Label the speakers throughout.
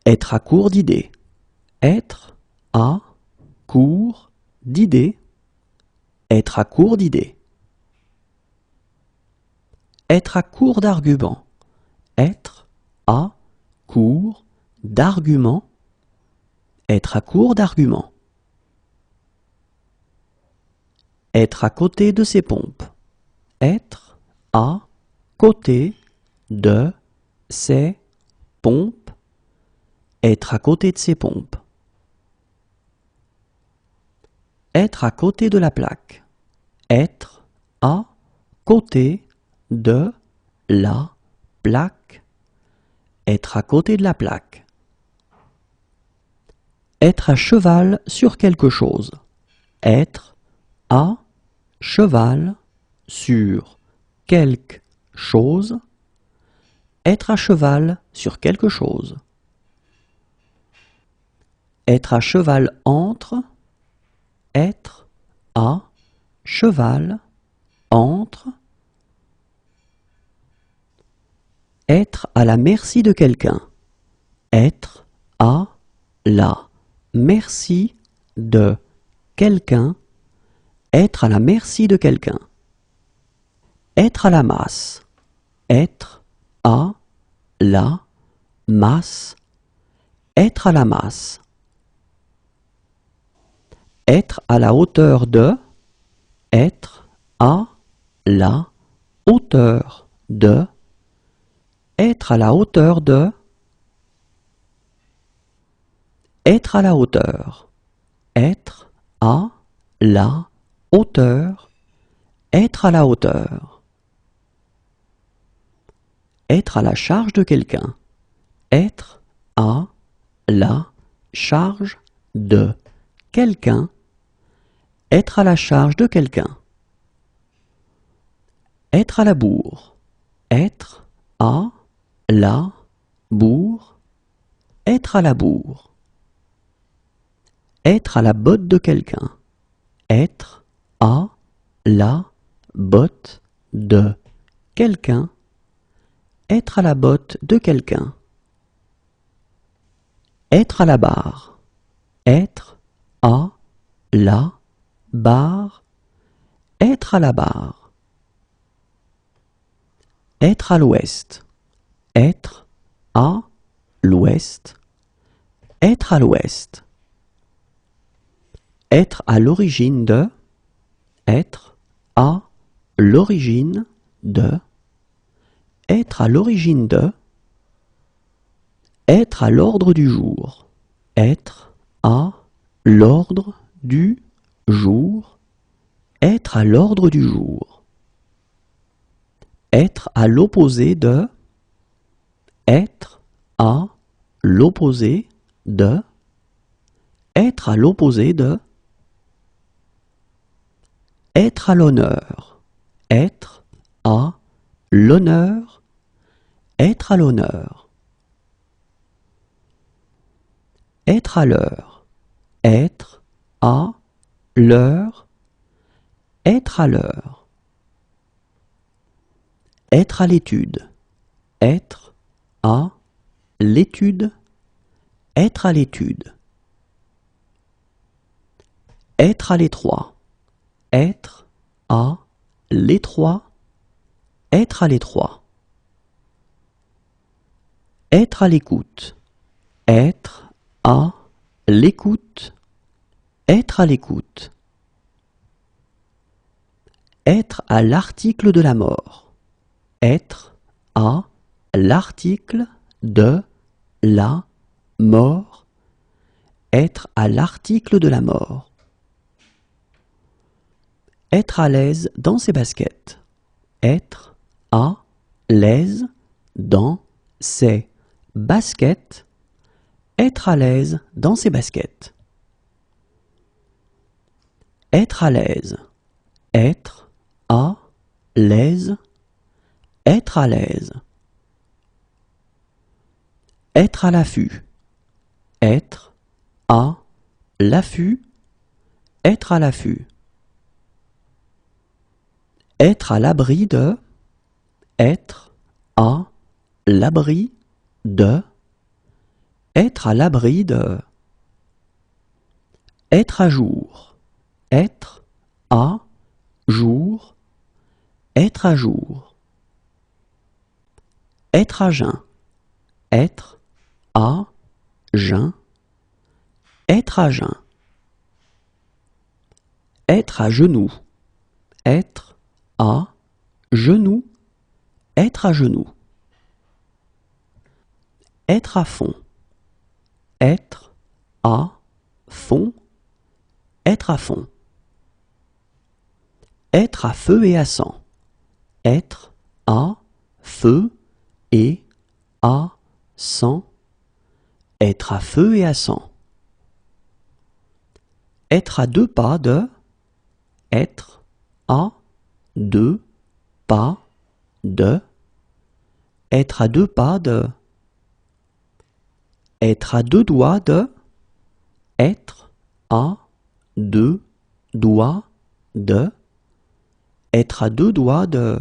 Speaker 1: Être à court d'idées. Être à court d'idées. Être à court d'idées. Être à court d'arguments. Être à court d'arguments. Être à court d'arguments. Être à côté de ses pompes. Être à côté de ses pompes. Être à côté de ses pompes. Être à côté de la plaque. Être à côté de la plaque. Être à côté de la plaque. Être à cheval sur quelque chose. Être à cheval sur quelque chose. Être à cheval sur quelque chose. Être à cheval entre. Être à cheval entre. Être à la merci de quelqu'un. Être à la merci de quelqu'un. Être à la merci de quelqu'un. Être à la masse. Être à la masse. Être à la masse. Être à la hauteur de. Être à la hauteur de. Être à la hauteur de. Être à la hauteur. Être à la hauteur. Être à la hauteur. Être à la charge de quelqu'un. Être à la charge de quelqu'un. Être à la charge de quelqu'un. Être à la bourre. Être à la bourre. Être à la bourre. Être à la botte de quelqu'un. Être à la botte de quelqu'un. Être à la botte de quelqu'un. Être à la barre. Être à la barre. Être à la barre. Être à l'ouest. Être à l'ouest. Être à l'ouest. Être à l'origine de. Être à l'origine de. Être à l'origine de. Être à l'ordre du jour. Être à l'ordre du jour. Être à l'ordre du jour. Être à l'opposé de. Être à l'opposé de. Être à l'opposé de. Être à l'honneur. Être à l'honneur. Être à l'honneur. Être à l'heure. Être à l'heure. Être à l'heure. Être à l'étude. Être à l'étude. Être à l'étude. Être à l'étroit. Être à l'étroit. Être à l'étroit. Être à l'écoute. Être à l'écoute. Être à l'écoute. Être à l'article de la mort. Être à l'article de la mort. Être à l'article de la mort. Être à l'aise dans ses baskets. Être à l'aise dans ses baskets. Être à l'aise dans ses baskets. Être à l'aise. Être à l'aise. Être à l'aise. Être à l'affût. Être à l'affût. Être à l'affût. Être à l'abri de. Être à l'abri de. Être à l'abri de. Être à jour. Être à jour. Être à jour. Être à jeun. Être à jeun. Être à jeun. Être à genoux. Être à genoux. Être à genoux. Être à fond. Être à fond. Être à fond. Être à feu et à sang. Être à feu et à sang. Être à feu et à sang. Être à deux pas de. Être à deux pas de. Être à deux pas de. Être à deux doigts de. Être à deux doigts de. Être à deux doigts de.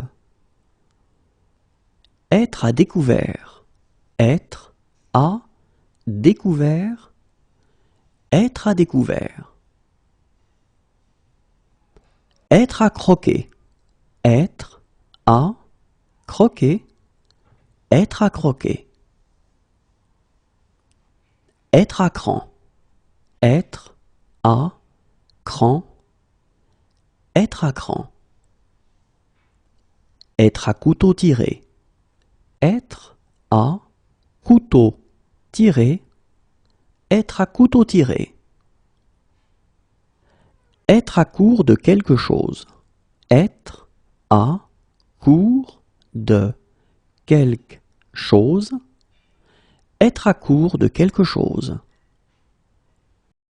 Speaker 1: Être à découvert. Être à découvert. Être à découvert. Être à croquer. Être à croquer. Être à croquer. Être à cran. Être à cran. Être à cran. Être à couteau tiré. Être à couteau tiré. Être à couteau tiré. Être à court de quelque chose. Être à court de quelque chose. Être à court de quelque chose.